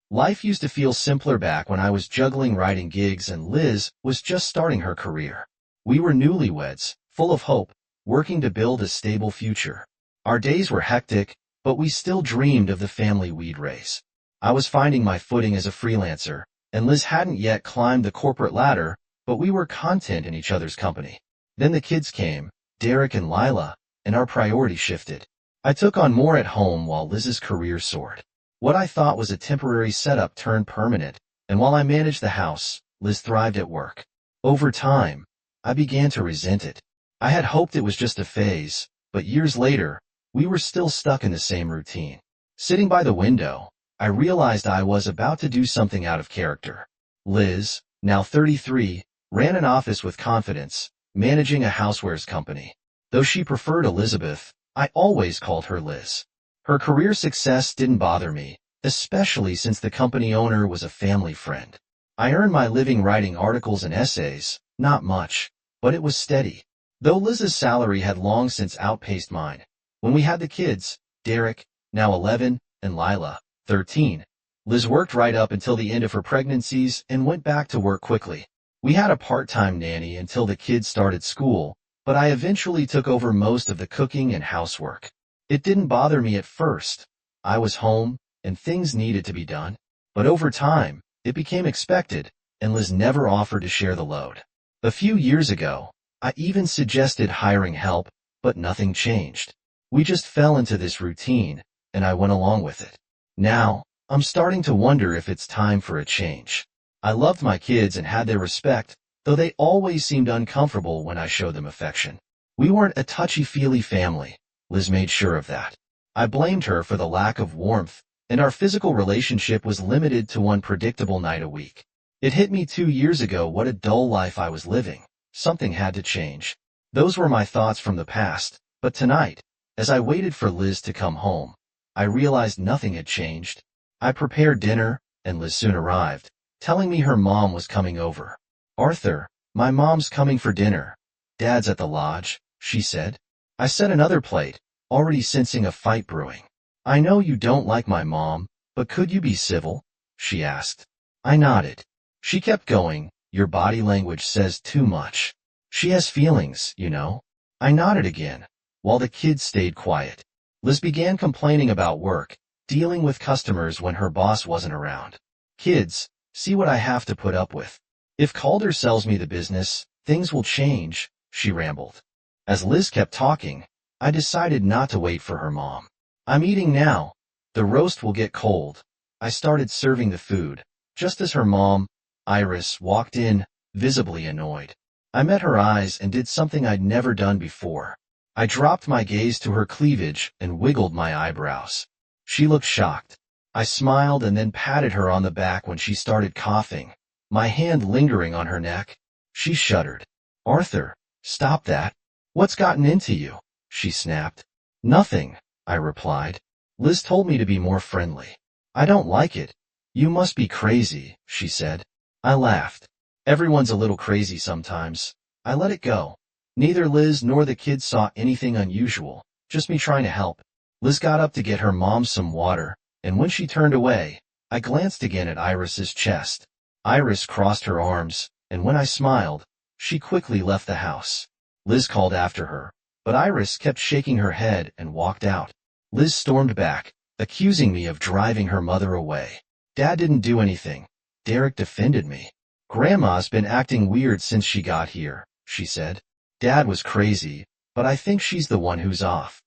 Life used to feel simpler back when I was juggling writing gigs and Liz was just starting her career. We were newlyweds, full of hope, working to build a stable future. Our days were hectic, but we still dreamed of the family we'd raise. I was finding my footing as a freelancer, and Liz hadn't yet climbed the corporate ladder, but we were content in each other's company. Then the kids came, Derek and Lila, and our priorities shifted. I took on more at home while Liz's career soared. What I thought was a temporary setup turned permanent, and while I managed the house, Liz thrived at work. Over time, I began to resent it. I had hoped it was just a phase, but years later, we were still stuck in the same routine. Sitting by the window, I realized I was about to do something out of character. Liz, now 33, ran an office with confidence, managing a housewares company. Though she preferred Elizabeth, I always called her Liz. Her career success didn't bother me, especially since the company owner was a family friend. I earned my living writing articles and essays, not much, but it was steady. Though Liz's salary had long since outpaced mine. When we had the kids, Derek, now 11, and Lila, 13, Liz worked right up until the end of her pregnancies and went back to work quickly. We had a part-time nanny until the kids started school, but I eventually took over most of the cooking and housework. It didn't bother me at first. I was home, and things needed to be done. But over time, it became expected, and Liz never offered to share the load. A few years ago, I even suggested hiring help, but nothing changed. We just fell into this routine, and I went along with it. Now, I'm starting to wonder if it's time for a change. I loved my kids and had their respect, though they always seemed uncomfortable when I showed them affection. We weren't a touchy-feely family. Liz made sure of that. I blamed her for the lack of warmth, and our physical relationship was limited to one predictable night a week. It hit me 2 years ago what a dull life I was living. Something had to change. Those were my thoughts from the past, but tonight, as I waited for Liz to come home, I realized nothing had changed. I prepared dinner, and Liz soon arrived, telling me her mom was coming over. "Arthur, my mom's coming for dinner. Dad's at the lodge," she said. I set another plate, already sensing a fight brewing. "I know you don't like my mom, but could you be civil?" she asked. I nodded. She kept going, "Your body language says too much. She has feelings, you know." I nodded again, while the kids stayed quiet. Liz began complaining about work, dealing with customers when her boss wasn't around. "Kids, see what I have to put up with. If Calder sells me the business, things will change," she rambled. As Liz kept talking, I decided not to wait for her mom. "I'm eating now. The roast will get cold." I started serving the food, just as her mom, Iris, walked in, visibly annoyed. I met her eyes and did something I'd never done before. I dropped my gaze to her cleavage and wiggled my eyebrows. She looked shocked. I smiled and then patted her on the back when she started coughing, my hand lingering on her neck. She shuddered. "Arthur, stop that. What's gotten into you?" she snapped. "Nothing," I replied. "Liz told me to be more friendly." "I don't like it." "You must be crazy," she said. I laughed. Everyone's a little crazy sometimes. I let it go. Neither Liz nor the kids saw anything unusual, just me trying to help. Liz got up to get her mom some water, and when she turned away, I glanced again at Iris's chest. Iris crossed her arms, and when I smiled, she quickly left the house. Liz called after her, but Iris kept shaking her head and walked out. Liz stormed back, accusing me of driving her mother away. "Dad didn't do anything." Derek defended me. "Grandma's been acting weird since she got here," she said. "Dad was crazy, but I think she's the one who's off."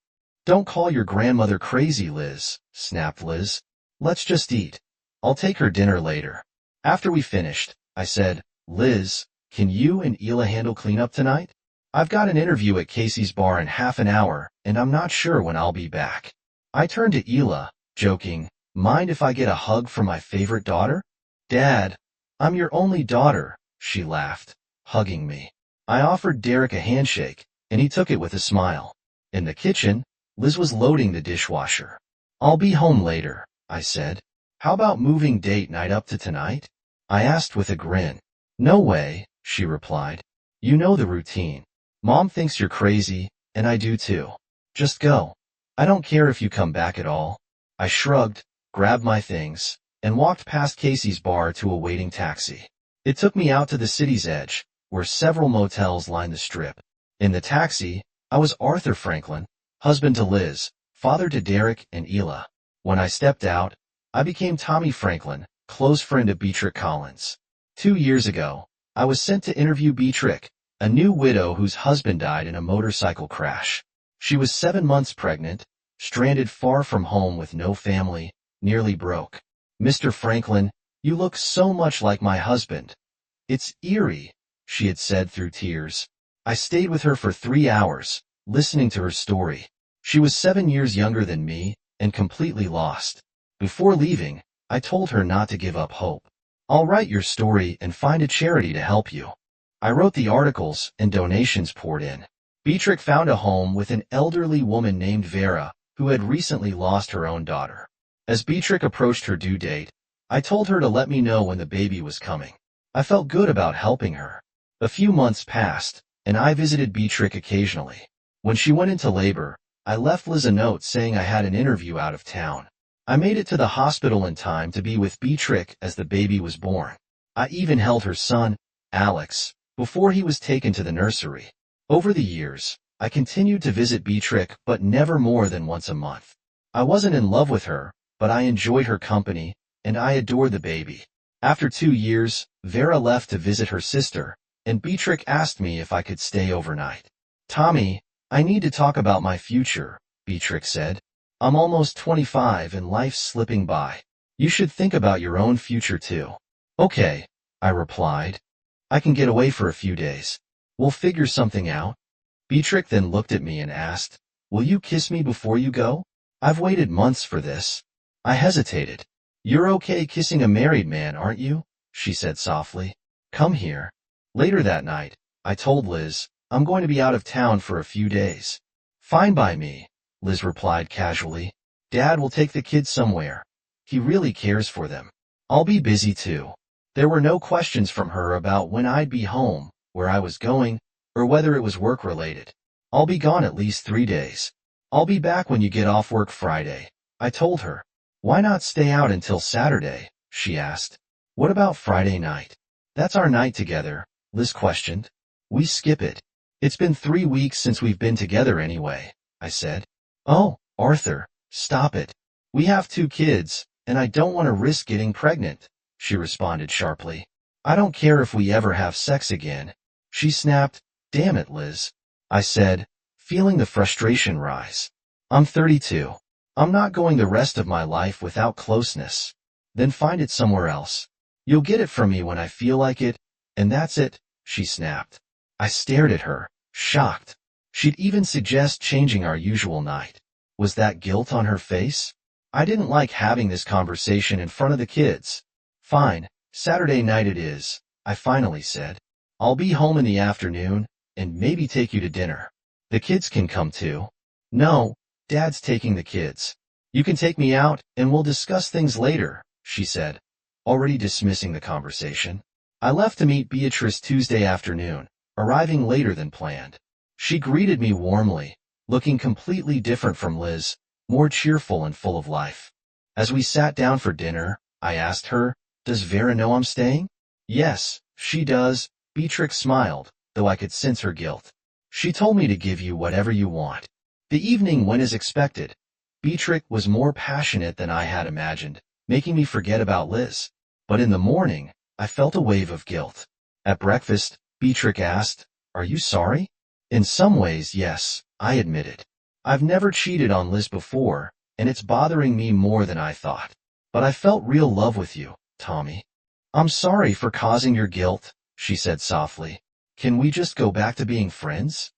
"Don't call your grandmother crazy, Liz," snapped Liz. "Let's just eat. I'll take her dinner later." After we finished, I said, "Liz, can you and Ela handle cleanup tonight? I've got an interview at Casey's bar in half an hour, and I'm not sure when I'll be back." I turned to Ela, joking, "Mind if I get a hug from my favorite daughter?" "Dad, I'm your only daughter," she laughed, hugging me. I offered Derek a handshake, and he took it with a smile. In the kitchen, Liz was loading the dishwasher. "I'll be home later," I said. "How about moving date night up to tonight?" I asked with a grin. "No way," she replied. "You know the routine. Mom thinks you're crazy, and I do too. Just go. I don't care if you come back at all." I shrugged, grabbed my things, and walked past Casey's bar to a waiting taxi. It took me out to the city's edge, where several motels lined the strip. In the taxi, I was Arthur Franklin, husband to Liz, father to Derek and Ela. When I stepped out, I became Tommy Franklin, close friend of Beatrix Collins. 2 years ago, I was sent to interview Beatrix, a new widow whose husband died in a motorcycle crash. She was 7 months pregnant, stranded far from home with no family, nearly broke. "Mr. Franklin, you look so much like my husband." "It's eerie," she had said through tears. I stayed with her for 3 hours, listening to her story. She was 7 years younger than me and completely lost. Before leaving, I told her not to give up hope. "I'll write your story and find a charity to help you." I wrote the articles and donations poured in. Beatrix found a home with an elderly woman named Vera, who had recently lost her own daughter. As Beatrix approached her due date, I told her to let me know when the baby was coming. I felt good about helping her. A few months passed, and I visited Beatrix occasionally. When she went into labor, I left Liz a note saying I had an interview out of town. I made it to the hospital in time to be with Beatrix as the baby was born. I even held her son, Alex, before he was taken to the nursery. Over the years, I continued to visit Beatrix, but never more than once a month. I wasn't in love with her, but I enjoyed her company, and I adored the baby. After 2 years, Vera left to visit her sister, and Beatrix asked me if I could stay overnight. "Tommy, I need to talk about my future," Beatrix said. "I'm almost 25 and life's slipping by. You should think about your own future too." "Okay," I replied. "I can get away for a few days. We'll figure something out." Beatrix then looked at me and asked, "Will you kiss me before you go? I've waited months for this." I hesitated. "You're okay kissing a married man, aren't you?" she said softly. "Come here." Later that night, I told Liz, "I'm going to be out of town for a few days." "Fine by me," Liz replied casually. "Dad will take the kids somewhere. He really cares for them. I'll be busy too." There were no questions from her about when I'd be home, where I was going, or whether it was work-related. "I'll be gone at least 3 days. I'll be back when you get off work Friday," I told her. "Why not stay out until Saturday?" she asked. "What about Friday night?" "That's our night together," Liz questioned. "We skip it. It's been 3 weeks since we've been together anyway," I said. "Oh, Arthur, stop it. We have 2 kids, and I don't want to risk getting pregnant," she responded sharply. "I don't care if we ever have sex again." She snapped. "Damn it, Liz," I said, feeling the frustration rise. "I'm 32. I'm not going the rest of my life without closeness." "Then find it somewhere else. You'll get it from me when I feel like it, and that's it," she snapped. I stared at her, shocked. She'd even suggest changing our usual night. Was that guilt on her face? I didn't like having this conversation in front of the kids. "Fine, Saturday night it is," I finally said. "I'll be home in the afternoon, and maybe take you to dinner. The kids can come too." "No, Dad's taking the kids. You can take me out, and we'll discuss things later," she said, already dismissing the conversation. I left to meet Beatrice Tuesday afternoon, arriving later than planned. She greeted me warmly, looking completely different from Liz, more cheerful and full of life. As we sat down for dinner, I asked her, "Does Vera know I'm staying?" "Yes, she does," Beatrix smiled, though I could sense her guilt. "She told me to give you whatever you want." The evening went as expected. Beatrix was more passionate than I had imagined, making me forget about Liz. But in the morning, I felt a wave of guilt. At breakfast, Beatrix asked, "Are you sorry?" "In some ways, yes," I admitted. "I've never cheated on Liz before, and it's bothering me more than I thought. But I felt real love with you, Tommy." "I'm sorry for causing your guilt," she said softly. "Can we just go back to being friends?"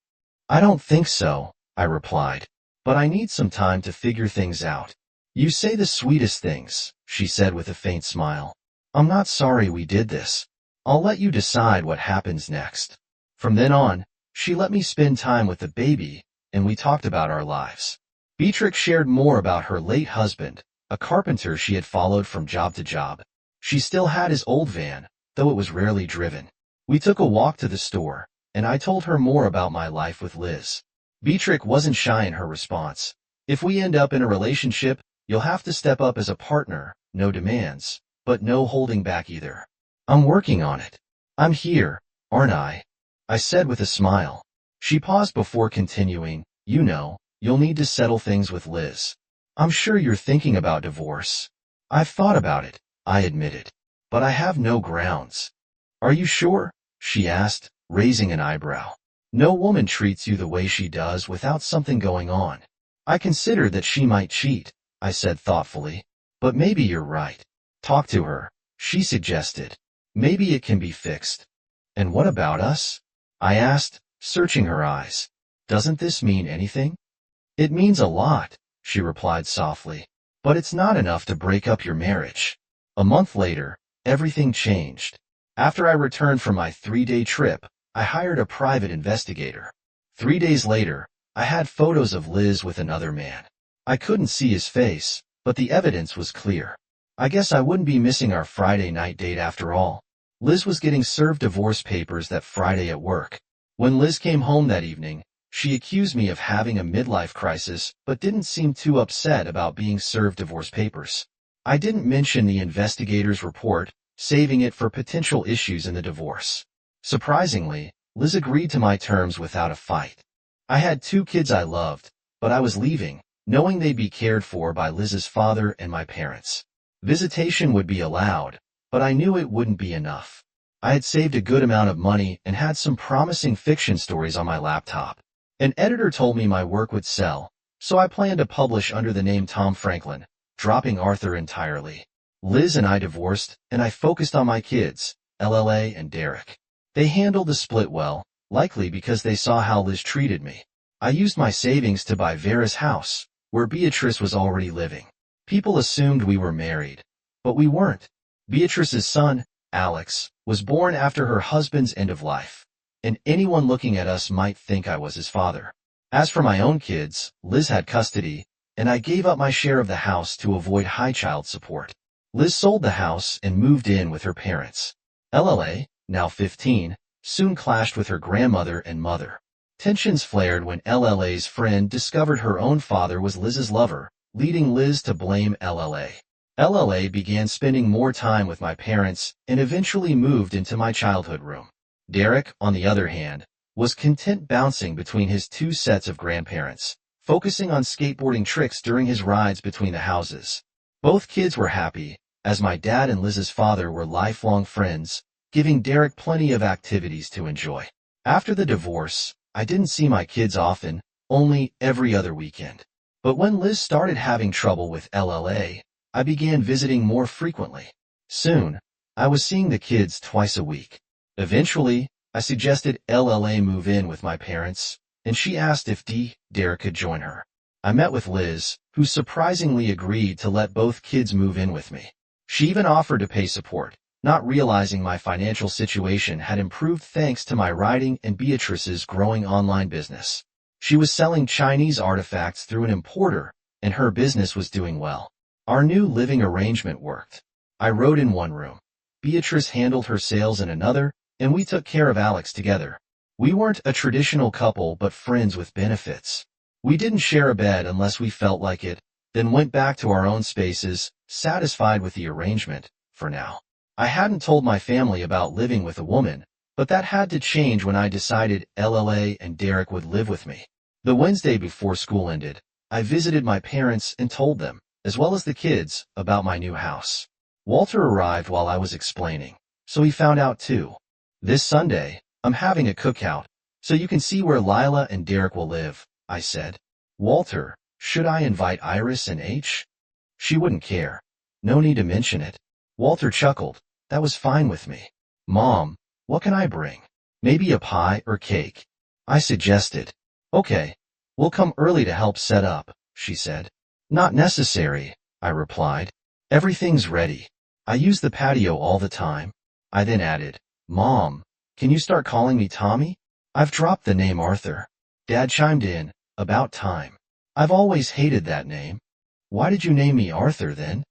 "I don't think so," I replied. "But I need some time to figure things out." "You say the sweetest things," she said with a faint smile. "I'm not sorry we did this. I'll let you decide what happens next." From then on, she let me spend time with the baby, and we talked about our lives. Beatrix shared more about her late husband, a carpenter she had followed from job to job. She still had his old van, though it was rarely driven. We took a walk to the store, and I told her more about my life with Liz. Beatrix wasn't shy in her response. "If we end up in a relationship, You'll have to step up as a partner, no demands, but no holding back either. I'm working on it. I'm here, aren't I? I said with a smile. She paused before continuing, you know, you'll need to settle things with Liz. I'm sure you're thinking about divorce. I've thought about it, I admitted. But I have no grounds. Are you sure? She asked, raising an eyebrow. No woman treats you the way she does without something going on. I consider that she might cheat, I said thoughtfully. But maybe you're right. Talk to her, she suggested. Maybe it can be fixed. And what about us? I asked, searching her eyes. Doesn't this mean anything? It means a lot, she replied softly. But it's not enough to break up your marriage. A month later, everything changed. After I returned from my 3-day trip, I hired a private investigator. 3 days later, I had photos of Liz with another man. I couldn't see his face, but the evidence was clear. I guess I wouldn't be missing our Friday night date after all. Liz was getting served divorce papers that Friday at work. When Liz came home that evening, she accused me of having a midlife crisis but didn't seem too upset about being served divorce papers. I didn't mention the investigator's report, saving it for potential issues in the divorce. Surprisingly, Liz agreed to my terms without a fight. I had 2 kids I loved, but I was leaving, knowing they'd be cared for by Liz's father and my parents. Visitation would be allowed, but I knew it wouldn't be enough. I had saved a good amount of money and had some promising fiction stories on my laptop. An editor told me my work would sell, so I planned to publish under the name Tom Franklin, dropping Arthur entirely. Liz and I divorced, and I focused on my kids, LLA and Derek. They handled the split well, likely because they saw how Liz treated me. I used my savings to buy Vera's house, where Beatrice was already living. People assumed we were married, but we weren't. Beatrice's son, Alex, was born after her husband's end of life, and anyone looking at us might think I was his father. As for my own kids, Liz had custody, and I gave up my share of the house to avoid high child support. Liz sold the house and moved in with her parents. LLA, now 15, soon clashed with her grandmother and mother. Tensions flared when LLA's friend discovered her own father was Liz's lover, leading Liz to blame LLA. LLA began spending more time with my parents and eventually moved into my childhood room. Derek, on the other hand, was content bouncing between his 2 sets of grandparents, focusing on skateboarding tricks during his rides between the houses. Both kids were happy, as my dad and Liz's father were lifelong friends, giving Derek plenty of activities to enjoy. After the divorce, I didn't see my kids often, only every other weekend. But when Liz started having trouble with LLA, I began visiting more frequently. Soon, I was seeing the kids twice a week. Eventually, I suggested LLA move in with my parents, and she asked if Derek could join her. I met with Liz, who surprisingly agreed to let both kids move in with me. She even offered to pay support, not realizing my financial situation had improved thanks to my writing and Beatrice's growing online business. She was selling Chinese artifacts through an importer, and her business was doing well. Our new living arrangement worked. I wrote in one room. Beatrice handled her sales in another, and we took care of Alex together. We weren't a traditional couple but friends with benefits. We didn't share a bed unless we felt like it, then went back to our own spaces, satisfied with the arrangement, for now. I hadn't told my family about living with a woman, but that had to change when I decided LLA and Derek would live with me. The Wednesday before school ended, I visited my parents and told them, as well as the kids, about my new house. Walter arrived while I was explaining, so he found out too. This Sunday, I'm having a cookout, so you can see where Lila and Derek will live, I said. Walter, should I invite Iris and H? She wouldn't care. No need to mention it. Walter chuckled. That was fine with me. Mom, what can I bring? Maybe a pie or cake? I suggested. Okay, we'll come early to help set up, she said. Not necessary, I replied. Everything's ready. I use the patio all the time. I then added, Mom, can you start calling me Tommy? I've dropped the name Arthur. Dad chimed in, about time. I've always hated that name. Why did you name me Arthur then?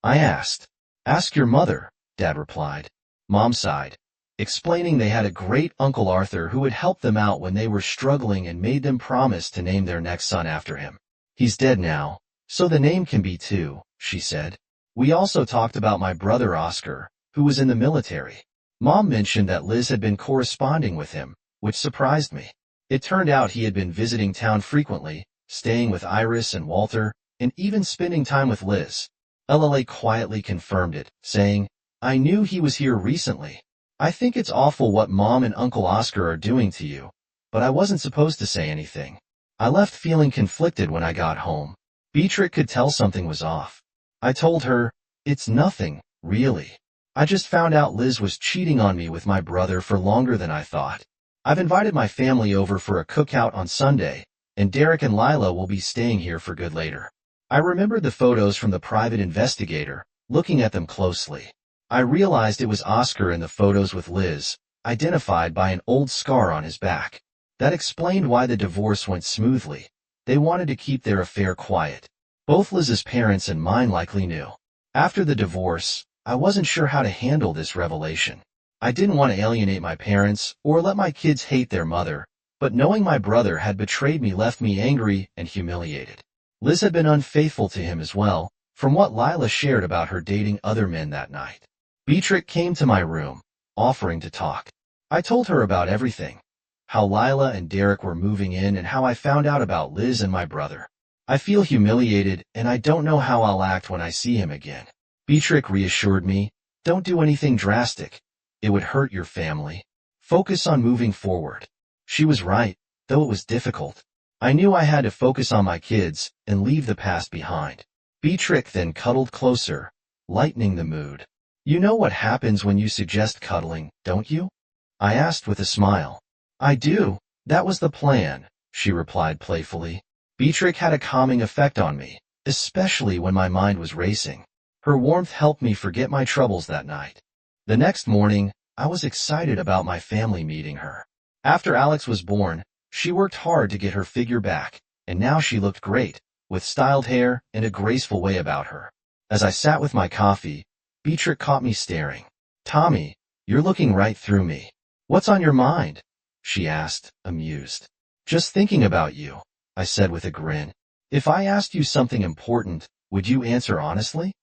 I asked. Ask your mother, Dad replied. Mom sighed, explaining they had a great Uncle Arthur who would help them out when they were struggling and made them promise to name their next son after him. He's dead now, So the name can be too, she said. We also talked about my brother Oscar, who was in the military. Mom mentioned that Liz had been corresponding with him, which surprised me. It turned out he had been visiting town frequently, staying with Iris and Walter, and even spending time with Liz. LLA quietly confirmed it, saying, I knew he was here recently. I think it's awful what Mom and Uncle Oscar are doing to you, but I wasn't supposed to say anything. I left feeling conflicted when I got home. Beatrix could tell something was off. I told her, it's nothing, really. I just found out Liz was cheating on me with my brother for longer than I thought. I've invited my family over for a cookout on Sunday, and Derek and Lila will be staying here for good later. I remembered the photos from the private investigator, looking at them closely. I realized it was Oscar in the photos with Liz, identified by an old scar on his back. That explained why the divorce went smoothly. They wanted to keep their affair quiet. Both Liz's parents and mine likely knew. After the divorce, I wasn't sure how to handle this revelation. I didn't want to alienate my parents or let my kids hate their mother, but knowing my brother had betrayed me left me angry and humiliated. Liz had been unfaithful to him as well, from what Lila shared about her dating other men that night. Beatrix came to my room, offering to talk. I told her about everything. How Lila and Derek were moving in and how I found out about Liz and my brother. I feel humiliated and I don't know how I'll act when I see him again. Beatrix reassured me, don't do anything drastic. It would hurt your family. Focus on moving forward. She was right, though it was difficult. I knew I had to focus on my kids and leave the past behind. Beatrix then cuddled closer, lightening the mood. You know what happens when you suggest cuddling, don't you? I asked with a smile. I do. That was the plan, she replied playfully. Beatrix had a calming effect on me, especially when my mind was racing. Her warmth helped me forget my troubles that night. The next morning, I was excited about my family meeting her. After Alex was born, she worked hard to get her figure back, and now she looked great, with styled hair and a graceful way about her. As I sat with my coffee, Beatrix caught me staring. Tommy, you're looking right through me. What's on your mind? She asked, amused. Just thinking about you, I said with a grin. If I asked you something important, would you answer honestly?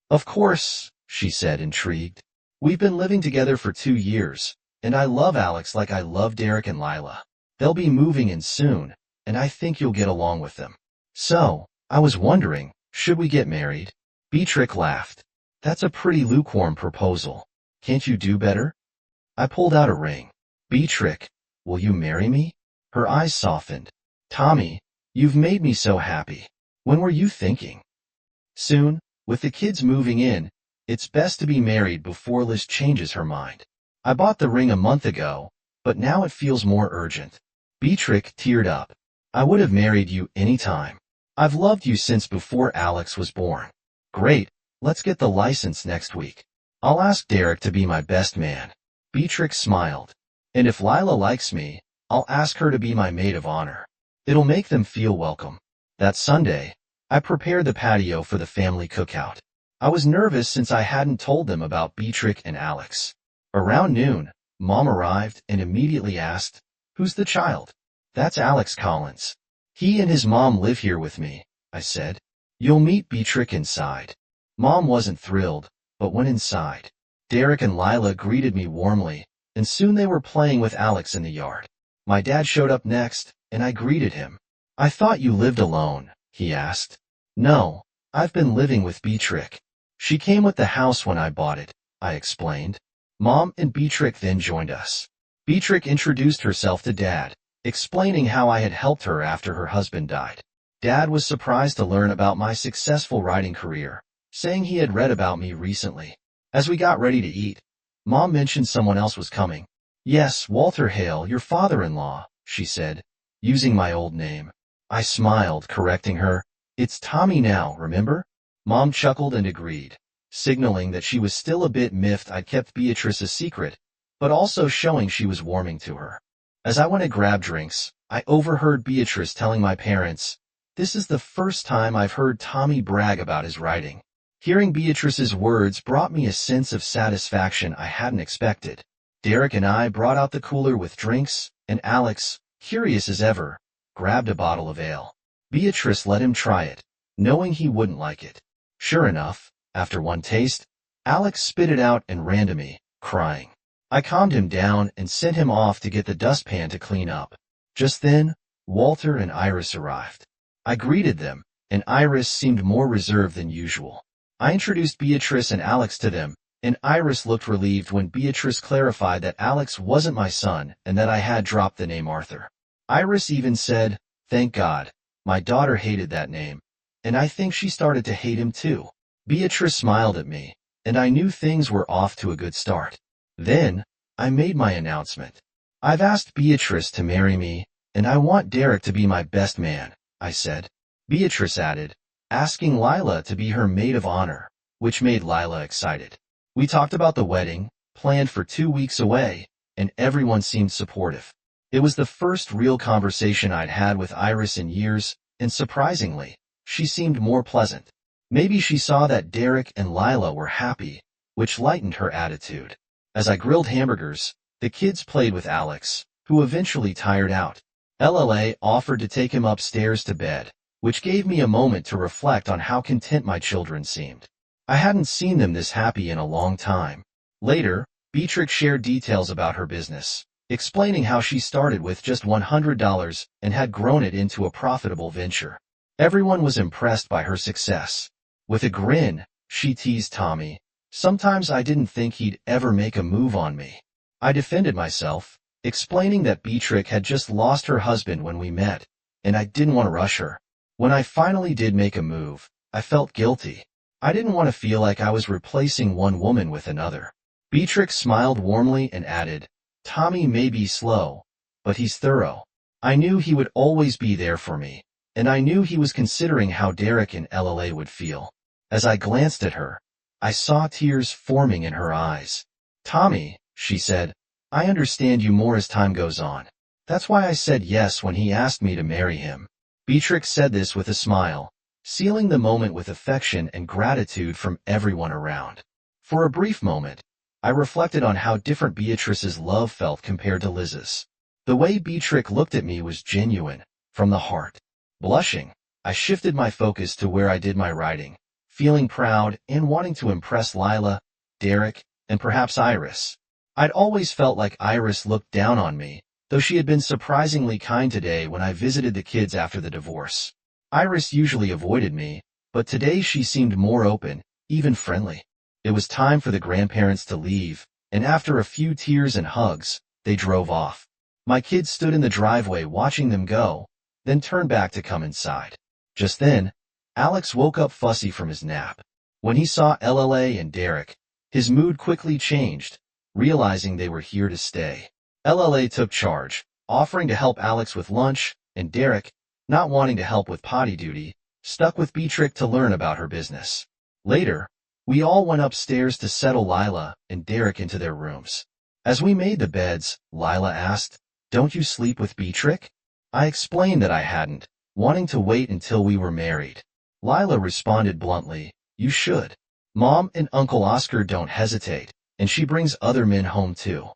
Of course, she said, intrigued. We've been living together for 2 years, and I love Alex like I love Derek and Lila. They'll be moving in soon, and I think you'll get along with them. So, I was wondering, should we get married? Beatrix laughed. That's a pretty lukewarm proposal. Can't you do better? I pulled out a ring. Beatrix, will you marry me? Her eyes softened. Tommy, you've made me so happy. When were you thinking? Soon, with the kids moving in, it's best to be married before Liz changes her mind. I bought the ring a month ago, but now it feels more urgent. Beatrix teared up. I would have married you any time. I've loved you since before Alex was born. Great, let's get the license next week. I'll ask Derek to be my best man. Beatrix smiled. And if Lila likes me, I'll ask her to be my maid of honor. It'll make them feel welcome. That Sunday, I prepared the patio for the family cookout. I was nervous since I hadn't told them about Beatrix and Alex. Around noon, Mom arrived and immediately asked, Who's the child? That's Alex Collins. He and his mom live here with me, I said. You'll meet Beatrix inside. Mom wasn't thrilled, but went inside. Derek and Lila greeted me warmly, and soon they were playing with Alex in the yard. My dad showed up next, and I greeted him. I thought you lived alone, he asked. No, I've been living with Beatrix. She came with the house when I bought it, I explained. Mom and Beatrix then joined us. Beatrix introduced herself to Dad, explaining how I had helped her after her husband died. Dad was surprised to learn about my successful writing career, saying he had read about me recently. As we got ready to eat, Mom mentioned someone else was coming. Yes, Walter Hale, your father-in-law, she said, using my old name. I smiled, correcting her. It's Tommy now, remember? Mom chuckled and agreed, signaling that she was still a bit miffed I'd kept Beatrice a secret, but also showing she was warming to her. As I went to grab drinks, I overheard Beatrice telling my parents, This is the first time I've heard Tommy brag about his writing. Hearing Beatrice's words brought me a sense of satisfaction I hadn't expected. Derek and I brought out the cooler with drinks, and Alex, curious as ever, grabbed a bottle of ale. Beatrice let him try it, knowing he wouldn't like it. Sure enough, after one taste, Alex spit it out and ran to me, crying. I calmed him down and sent him off to get the dustpan to clean up. Just then, Walter and Iris arrived. I greeted them, and Iris seemed more reserved than usual. I introduced Beatrice and Alex to them, and Iris looked relieved when Beatrice clarified that Alex wasn't my son and that I had dropped the name Arthur. Iris even said, "Thank God, my daughter hated that name, and I think she started to hate him too." Beatrice smiled at me, and I knew things were off to a good start. Then, I made my announcement. "I've asked Beatrice to marry me, and I want Derek to be my best man," I said. Beatrice added, asking Lila to be her maid of honor, which made Lila excited. We talked about the wedding, planned for 2 weeks away, and everyone seemed supportive. It was the first real conversation I'd had with Iris in years, and surprisingly, she seemed more pleasant. Maybe she saw that Derek and Lila were happy, which lightened her attitude. As I grilled hamburgers, the kids played with Alex, who eventually tired out. Lila offered to take him upstairs to bed, which gave me a moment to reflect on how content my children seemed. I hadn't seen them this happy in a long time. Later, Beatrix shared details about her business, explaining how she started with just $100 and had grown it into a profitable venture. Everyone was impressed by her success. With a grin, she teased Tommy, "Sometimes I didn't think he'd ever make a move on me." I defended myself, explaining that Beatrix had just lost her husband when we met, and I didn't want to rush her. When I finally did make a move, I felt guilty. I didn't want to feel like I was replacing one woman with another. Beatrix smiled warmly and added, "Tommy may be slow, but he's thorough." I knew he would always be there for me, and I knew he was considering how Derek and Lila would feel. As I glanced at her, I saw tears forming in her eyes. "Tommy," she said, "I understand you more as time goes on. That's why I said yes when he asked me to marry him." Beatrix said this with a smile, sealing the moment with affection and gratitude from everyone around. For a brief moment, I reflected on how different Beatrice's love felt compared to Liz's. The way Beatrix looked at me was genuine, from the heart. Blushing, I shifted my focus to where I did my writing, feeling proud and wanting to impress Lila, Derek, and perhaps Iris. I'd always felt like Iris looked down on me, though she had been surprisingly kind today when I visited the kids after the divorce. Iris usually avoided me, but today she seemed more open, even friendly. It was time for the grandparents to leave, and after a few tears and hugs, they drove off. My kids stood in the driveway watching them go, then turned back to come inside. Just then, Alex woke up fussy from his nap. When he saw Lila and Derek, his mood quickly changed, realizing they were here to stay. Lila took charge, offering to help Alex with lunch, and Derek, not wanting to help with potty duty, stuck with Beatrix to learn about her business. Later, we all went upstairs to settle Lila and Derek into their rooms. As we made the beds, Lila asked, "Don't you sleep with Beatrix?" I explained that I hadn't, wanting to wait until we were married. Lila responded bluntly, "You should. Mom and Uncle Oscar don't hesitate, and she brings other men home too."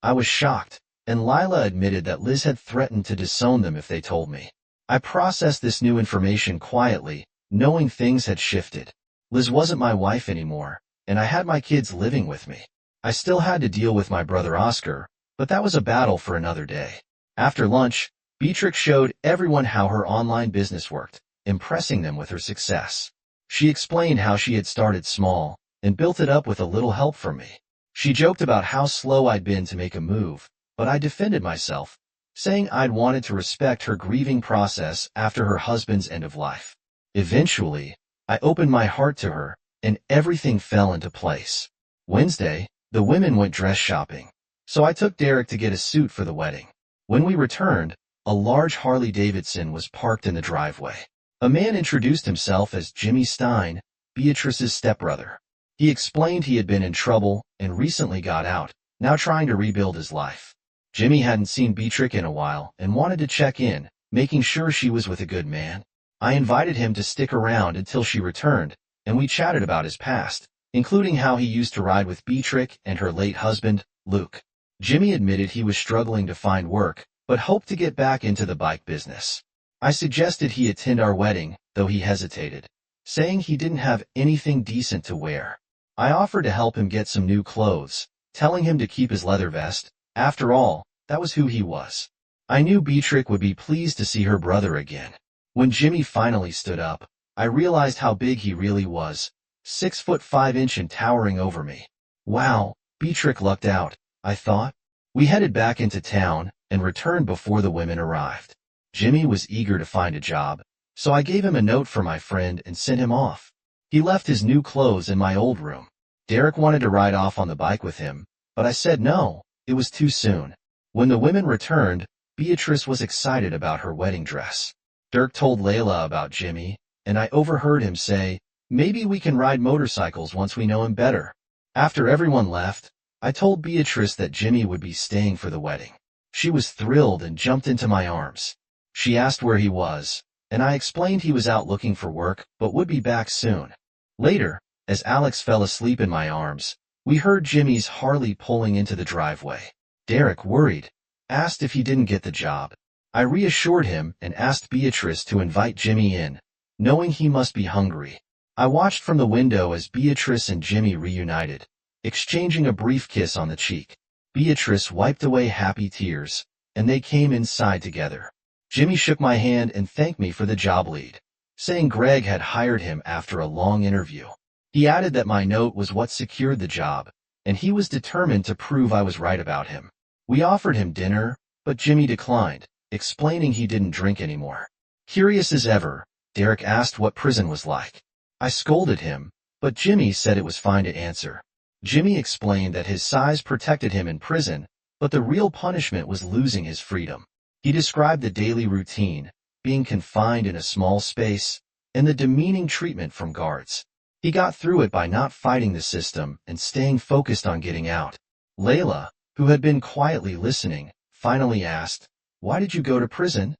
I was shocked, and Lila admitted that Liz had threatened to disown them if they told me. I processed this new information quietly, knowing things had shifted. Liz wasn't my wife anymore, and I had my kids living with me. I still had to deal with my brother Oscar, but that was a battle for another day. After lunch, Beatrix showed everyone how her online business worked, impressing them with her success. She explained how she had started small and built it up with a little help from me. She joked about how slow I'd been to make a move, but I defended myself, saying I'd wanted to respect her grieving process after her husband's end of life. Eventually, I opened my heart to her, and everything fell into place. Wednesday, the women went dress shopping, so I took Derek to get a suit for the wedding. When we returned, a large Harley-Davidson was parked in the driveway. A man introduced himself as Jimmy Stein, Beatrice's stepbrother. He explained he had been in trouble and recently got out, now trying to rebuild his life. Jimmy hadn't seen Beatrix in a while and wanted to check in, making sure she was with a good man. I invited him to stick around until she returned, and we chatted about his past, including how he used to ride with Beatrix and her late husband, Luke. Jimmy admitted he was struggling to find work, but hoped to get back into the bike business. I suggested he attend our wedding, though he hesitated, saying he didn't have anything decent to wear. I offered to help him get some new clothes, telling him to keep his leather vest. After all, that was who he was. I knew Beatrix would be pleased to see her brother again. When Jimmy finally stood up, I realized how big he really was, 6'5" and towering over me. Wow, Beatrix lucked out, I thought. We headed back into town and returned before the women arrived. Jimmy was eager to find a job, so I gave him a note for my friend and sent him off. He left his new clothes in my old room. Derek wanted to ride off on the bike with him, but I said no, it was too soon. When the women returned, Beatrice was excited about her wedding dress. Dirk told Layla about Jimmy, and I overheard him say, "Maybe we can ride motorcycles once we know him better." After everyone left, I told Beatrice that Jimmy would be staying for the wedding. She was thrilled and jumped into my arms. She asked where he was, and I explained he was out looking for work but would be back soon. Later, as Alex fell asleep in my arms, we heard Jimmy's Harley pulling into the driveway. Derek, worried, asked if he didn't get the job. I reassured him and asked Beatrice to invite Jimmy in, knowing he must be hungry. I watched from the window as Beatrice and Jimmy reunited, exchanging a brief kiss on the cheek. Beatrice wiped away happy tears, and they came inside together. Jimmy shook my hand and thanked me for the job lead, saying Greg had hired him after a long interview. He added that my note was what secured the job, and he was determined to prove I was right about him. We offered him dinner, but Jimmy declined, explaining he didn't drink anymore. Curious as ever, Derek asked what prison was like. I scolded him, but Jimmy said it was fine to answer. Jimmy explained that his size protected him in prison, but the real punishment was losing his freedom. He described the daily routine, being confined in a small space, and the demeaning treatment from guards. He got through it by not fighting the system and staying focused on getting out. Layla, who had been quietly listening, finally asked, "Why did you go to prison?"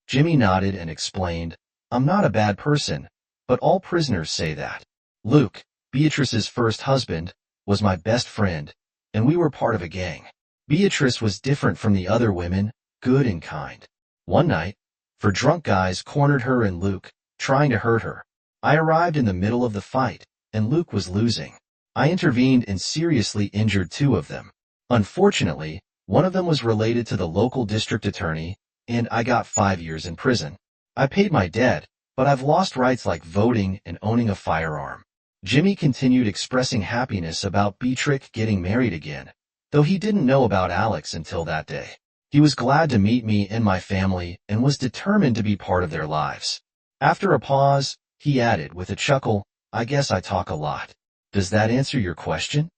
Jimmy nodded and explained, "I'm not a bad person, but all prisoners say that." Luke, Beatrice's first husband, was my best friend, and we were part of a gang. Beatrice was different from the other women, good and kind. One night, four drunk guys cornered her and Luke, trying to hurt her. I arrived in the middle of the fight, and Luke was losing. I intervened and seriously injured two of them. Unfortunately, one of them was related to the local district attorney, and I got 5 years in prison. I paid my debt, but I've lost rights like voting and owning a firearm. Jimmy continued expressing happiness about Beatrix getting married again, though he didn't know about Alex until that day. He was glad to meet me and my family and was determined to be part of their lives. After a pause, he added with a chuckle, "I guess I talk a lot. Does that answer your question?"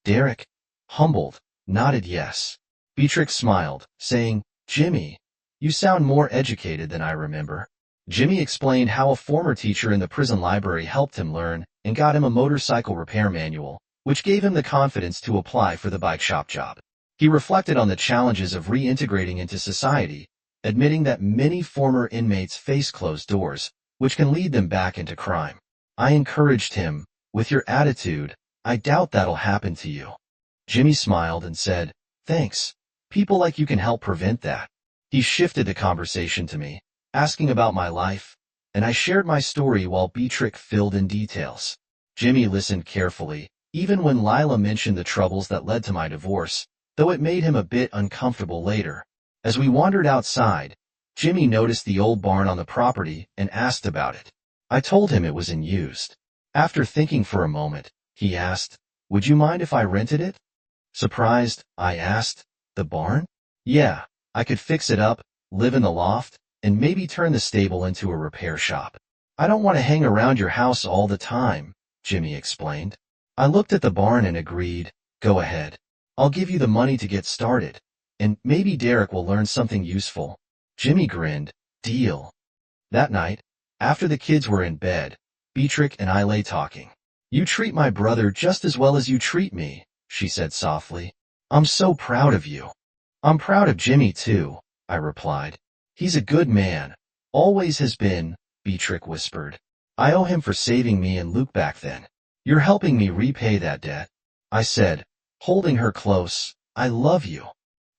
Derek, humbled, nodded yes. Beatrix smiled, saying, "Jimmy, you sound more educated than I remember." Jimmy explained how a former teacher in the prison library helped him learn and got him a motorcycle repair manual, which gave him the confidence to apply for the bike shop job. He reflected on the challenges of reintegrating into society, admitting that many former inmates face closed doors, which can lead them back into crime. I encouraged him, "With your attitude, I doubt that'll happen to you." Jimmy smiled and said, "Thanks. People like you can help prevent that." He shifted the conversation to me, asking about my life, and I shared my story while Beatrix filled in details. Jimmy listened carefully, even when Lila mentioned the troubles that led to my divorce, though it made him a bit uncomfortable later. As we wandered outside, Jimmy noticed the old barn on the property and asked about it. I told him it was unused. After thinking for a moment, he asked, "Would you mind if I rented it?" Surprised, I asked, "The barn?" "Yeah, I could fix it up, live in the loft, and maybe turn the stable into a repair shop." "I don't want to hang around your house all the time," Jimmy explained. I looked at the barn and agreed, "Go ahead. I'll give you the money to get started, and maybe Derek will learn something useful." Jimmy grinned, "Deal." That night, after the kids were in bed, Beatrix and I lay talking. "You treat my brother just as well as you treat me," she said softly. "I'm so proud of you." "I'm proud of Jimmy too," I replied. "He's a good man, always has been," Beatrix whispered. "I owe him for saving me and Luke back then. You're helping me repay that debt," I said, holding her close. "I love you."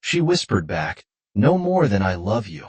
She whispered back, "No more than I love you."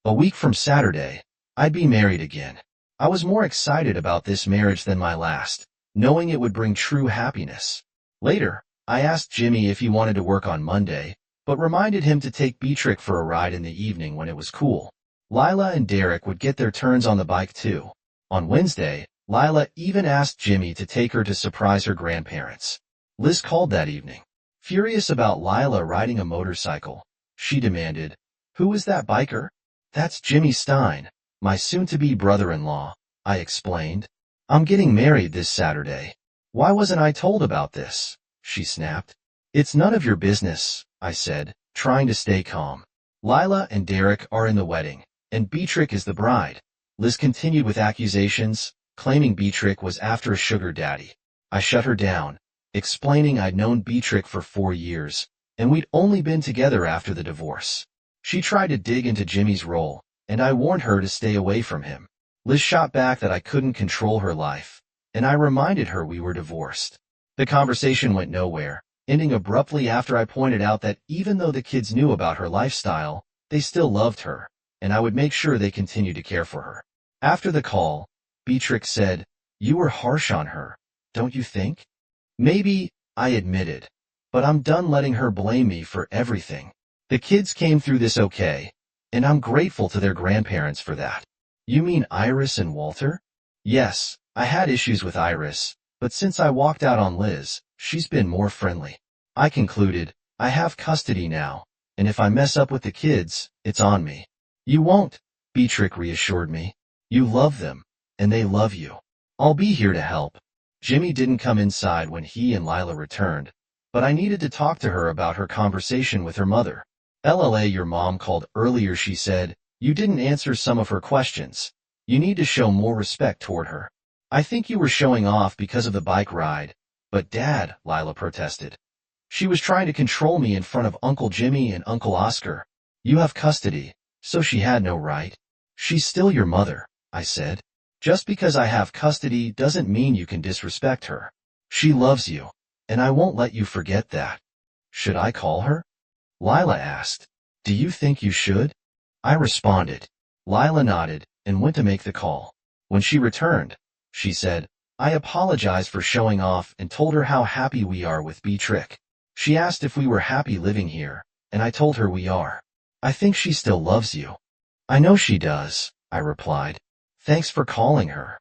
A week from Saturday, I'd be married again. I was more excited about this marriage than my last, knowing it would bring true happiness. Later, I asked Jimmy if he wanted to work on Monday, but reminded him to take Beatrix for a ride in the evening when it was cool. Lila and Derek would get their turns on the bike too. On Wednesday, Lila even asked Jimmy to take her to surprise her grandparents. Liz called that evening. Furious about Lila riding a motorcycle, she demanded, "Who is that biker?" "That's Jimmy Stein, my soon-to-be brother-in-law," I explained. "I'm getting married this Saturday." "Why wasn't I told about this?" she snapped. "It's none of your business," I said, trying to stay calm. "Lila and Derek are in the wedding, and Beatrix is the bride." Liz continued with accusations, claiming Beatrix was after a sugar daddy. I shut her down, explaining I'd known Beatrix for 4 years, and we'd only been together after the divorce. She tried to dig into Jimmy's role, and I warned her to stay away from him. Liz shot back that I couldn't control her life, and I reminded her we were divorced. The conversation went nowhere, ending abruptly after I pointed out that even though the kids knew about her lifestyle, they still loved her, and I would make sure they continued to care for her. After the call, Beatrix said, "You were harsh on her, don't you think?" "Maybe," I admitted, "but I'm done letting her blame me for everything. The kids came through this okay, and I'm grateful to their grandparents for that." "You mean Iris and Walter?" "Yes, I had issues with Iris, but since I walked out on Liz, she's been more friendly." I concluded, "I have custody now, and if I mess up with the kids, it's on me." "You won't," Beatrix reassured me. "You love them, and they love you. I'll be here to help." Jimmy didn't come inside when he and Lila returned, but I needed to talk to her about her conversation with her mother. "LLA, your mom called earlier," she said. "You didn't answer some of her questions. You need to show more respect toward her." "I think you were showing off because of the bike ride." "But Dad," Lila protested. "She was trying to control me in front of Uncle Jimmy and Uncle Oscar." "You have custody, so she had no right." "She's still your mother," I said. "Just because I have custody doesn't mean you can disrespect her. She loves you, and I won't let you forget that." "Should I call her?" Lila asked. "Do you think you should?" I responded. Lila nodded and went to make the call. When she returned, she said, "I apologized for showing off and told her how happy we are with Beatrix. She asked if we were happy living here, and I told her we are. I think she still loves you." "I know she does," I replied. "Thanks for calling her."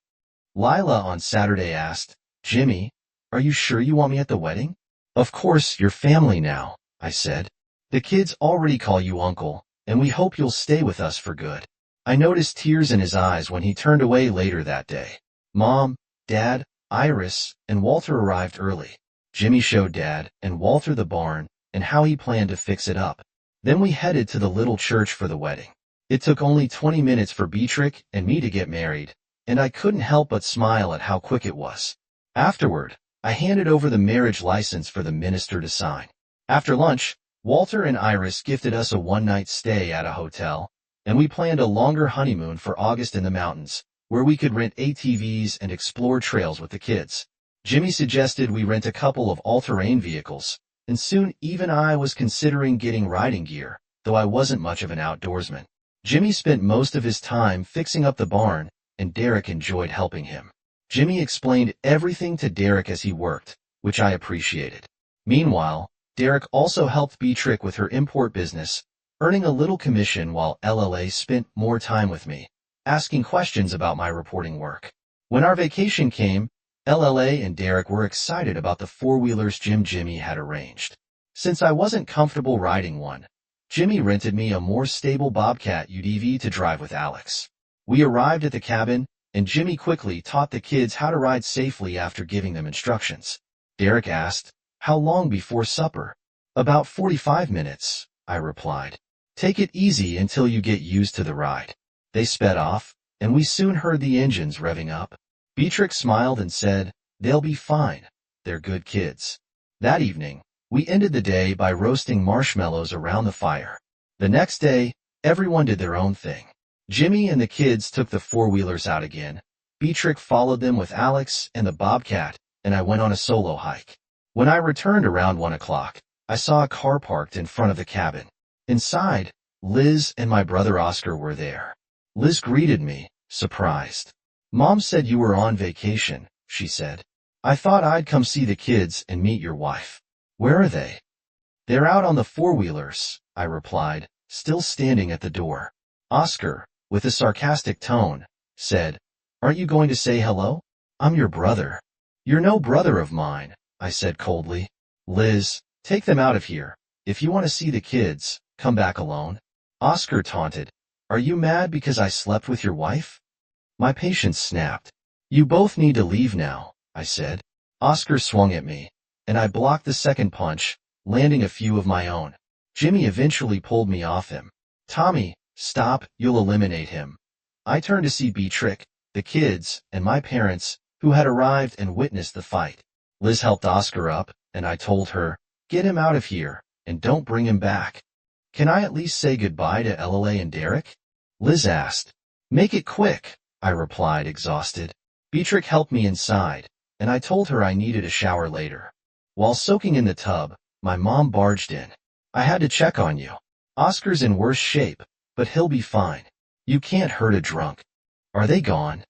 Lila on Saturday asked, "Jimmy, are you sure you want me at the wedding?" "Of course, you're family now," I said. "The kids already call you uncle, and we hope you'll stay with us for good." I noticed tears in his eyes when he turned away later that day. Mom, Dad, Iris, and Walter arrived early. Jimmy showed Dad and Walter the barn and how he planned to fix it up. Then we headed to the little church for the wedding. It took only 20 minutes for Beatrix and me to get married, and I couldn't help but smile at how quick it was. Afterward, I handed over the marriage license for the minister to sign. After lunch, Walter and Iris gifted us a one-night stay at a hotel, and we planned a longer honeymoon for August in the mountains, where we could rent ATVs and explore trails with the kids. Jimmy suggested we rent a couple of all-terrain vehicles, and soon even I was considering getting riding gear, though I wasn't much of an outdoorsman. Jimmy spent most of his time fixing up the barn, and Derek enjoyed helping him. Jimmy explained everything to Derek as he worked, which I appreciated. Meanwhile, Derek also helped Beatrix with her import business, earning a little commission while LLA spent more time with me, asking questions about my reporting work. When our vacation came, LLA and Derek were excited about the four-wheelers Jimmy had arranged. Since I wasn't comfortable riding one, Jimmy rented me a more stable Bobcat UDV to drive with Alex. We arrived at the cabin, and Jimmy quickly taught the kids how to ride safely after giving them instructions. Derek asked, "How long before supper?" "About 45 minutes, I replied. "Take it easy until you get used to the ride." They sped off, and we soon heard the engines revving up. Beatrix smiled and said, "They'll be fine. They're good kids." That evening, we ended the day by roasting marshmallows around the fire. The next day, everyone did their own thing. Jimmy and the kids took the four-wheelers out again. Beatrix followed them with Alex and the Bobcat, and I went on a solo hike. When I returned around 1 o'clock, I saw a car parked in front of the cabin. Inside, Liz and my brother Oscar were there. Liz greeted me, surprised. Mom said you were on vacation, she said. I thought I'd come see the kids and meet your wife. Where are they? They're out on the four-wheelers, I replied, still standing at the door. Oscar, with a sarcastic tone, said, Aren't you going to say hello? I'm your brother. You're no brother of mine, I said coldly. Liz, take them out of here. If you want to see the kids, come back alone. Oscar taunted. Are you mad because I slept with your wife? My patience snapped. You both need to leave now, I said. Oscar swung at me, and I blocked the second punch, landing a few of my own. Jimmy eventually pulled me off him. Tommy, stop, you'll eliminate him. I turned to see Beatrix, the kids, and my parents, who had arrived and witnessed the fight. Liz helped Oscar up, and I told her, Get him out of here, and don't bring him back. Can I at least say goodbye to LLA and Derek? Liz asked. Make it quick, I replied, exhausted. Beatrix helped me inside, and I told her I needed a shower later. While soaking in the tub, my mom barged in. I had to check on you. Oscar's in worse shape, but he'll be fine. You can't hurt a drunk. Are they gone?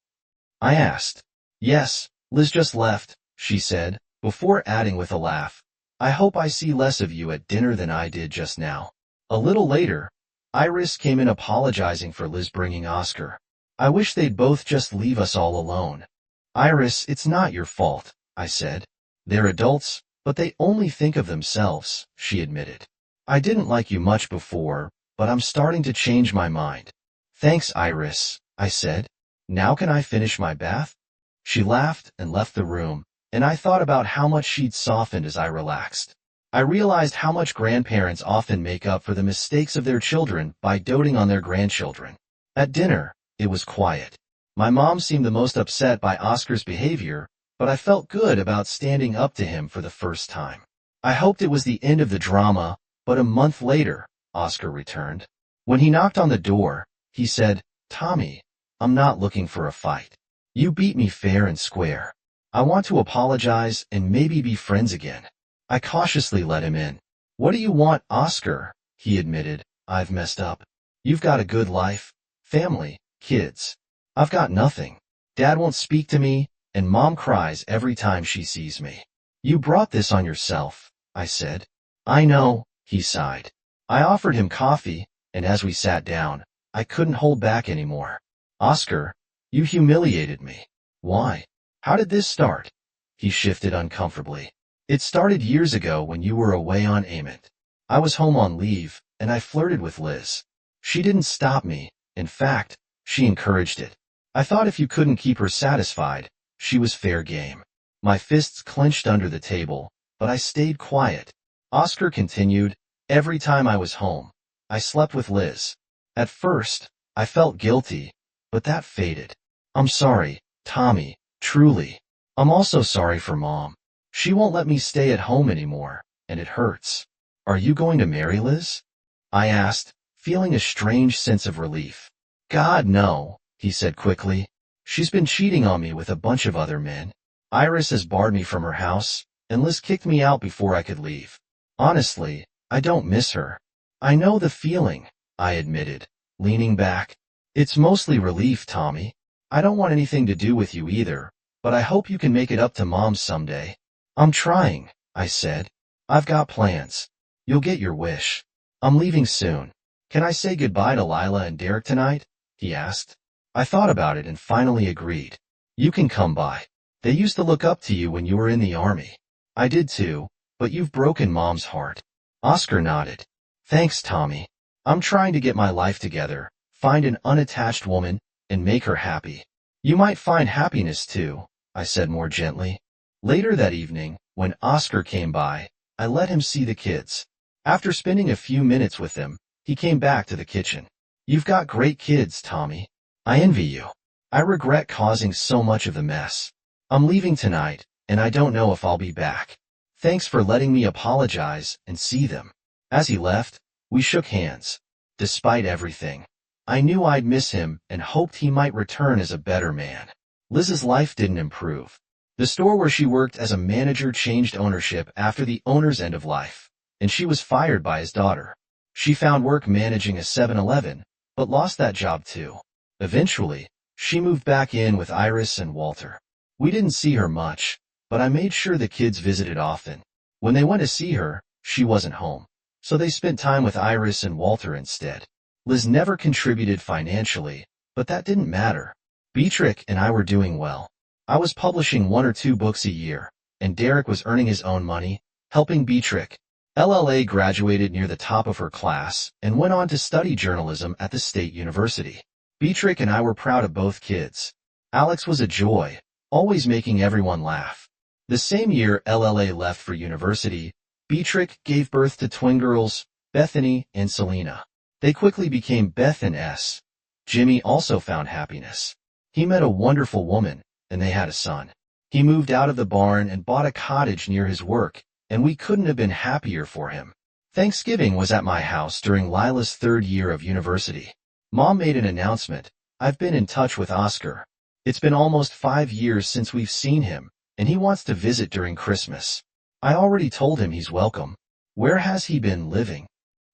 I asked. Yes, Liz just left, she said, before adding with a laugh. I hope I see less of you at dinner than I did just now. A little later, Iris came in apologizing for Liz bringing Oscar. I wish they'd both just leave us all alone. Iris, it's not your fault, I said. They're adults, but they only think of themselves, she admitted. I didn't like you much before, but I'm starting to change my mind. Thanks, Iris, I said. Now can I finish my bath? She laughed and left the room, and I thought about how much she'd softened as I relaxed. I realized how much grandparents often make up for the mistakes of their children by doting on their grandchildren. At dinner, it was quiet. My mom seemed the most upset by Oscar's behavior, but I felt good about standing up to him for the first time. I hoped it was the end of the drama, but a month later, Oscar returned. When he knocked on the door, he said, Tommy, I'm not looking for a fight. You beat me fair and square. I want to apologize and maybe be friends again. I cautiously let him in. What do you want, Oscar? He admitted. I've messed up. You've got a good life, family, kids. I've got nothing. Dad won't speak to me, and Mom cries every time she sees me. You brought this on yourself, I said. I know, he sighed. I offered him coffee, and as we sat down, I couldn't hold back anymore. Oscar, you humiliated me. Why? How did this start? He shifted uncomfortably. It started years ago when you were away on Ament. I was home on leave, and I flirted with Liz. She didn't stop me. In fact, she encouraged it. I thought if you couldn't keep her satisfied, she was fair game. My fists clenched under the table, but I stayed quiet. Oscar continued, every time I was home, I slept with Liz. At first, I felt guilty, but that faded. I'm sorry, Tommy, truly. I'm also sorry for Mom. She won't let me stay at home anymore, and it hurts. Are you going to marry Liz? I asked, feeling a strange sense of relief. God, no, he said quickly. She's been cheating on me with a bunch of other men. Iris has barred me from her house, and Liz kicked me out before I could leave. Honestly, I don't miss her. I know the feeling, I admitted, leaning back. It's mostly relief, Tommy. I don't want anything to do with you either, but I hope you can make it up to Mom someday. I'm trying, I said. I've got plans. You'll get your wish. I'm leaving soon. Can I say goodbye to Lila and Derek tonight? He asked. I thought about it and finally agreed. You can come by. They used to look up to you when you were in the army. I did too, but you've broken Mom's heart. Oscar nodded. Thanks, Tommy. I'm trying to get my life together, find an unattached woman, and make her happy. You might find happiness too, I said more gently. Later that evening, when Oscar came by, I let him see the kids. After spending a few minutes with them, he came back to the kitchen. You've got great kids, Tommy. I envy you. I regret causing so much of the mess. I'm leaving tonight, and I don't know if I'll be back. Thanks for letting me apologize and see them. As he left, we shook hands. Despite everything, I knew I'd miss him and hoped he might return as a better man. Liz's life didn't improve. The store where she worked as a manager changed ownership after the owner's end of life, and she was fired by his daughter. She found work managing a 7-Eleven, but lost that job too. Eventually, She moved back in with Iris and Walter. We didn't see her much, but I made sure the kids visited often. When they went to see her, she wasn't home, so they spent time with Iris and Walter instead. Liz never contributed financially, but that didn't matter. Beatrix and I were doing well. I was publishing 1 or 2 books a year, and Derek was earning his own money, helping Beatrix. LLA graduated near the top of her class and went on to study journalism at the State University. Beatrix and I were proud of both kids. Alex was a joy, always making everyone laugh. The same year LLA left for university, Beatrix gave birth to twin girls, Bethany and Selena. They quickly became Beth and S. Jimmy also found happiness. He met a wonderful woman, and they had a son. He moved out of the barn and bought a cottage near his work, and we couldn't have been happier for him. Thanksgiving was at my house during Lila's 3rd year of university. Mom made an announcement. I've been in touch with Oscar. It's been almost 5 years since we've seen him, and he wants to visit during Christmas. I already told him he's welcome. Where has he been living?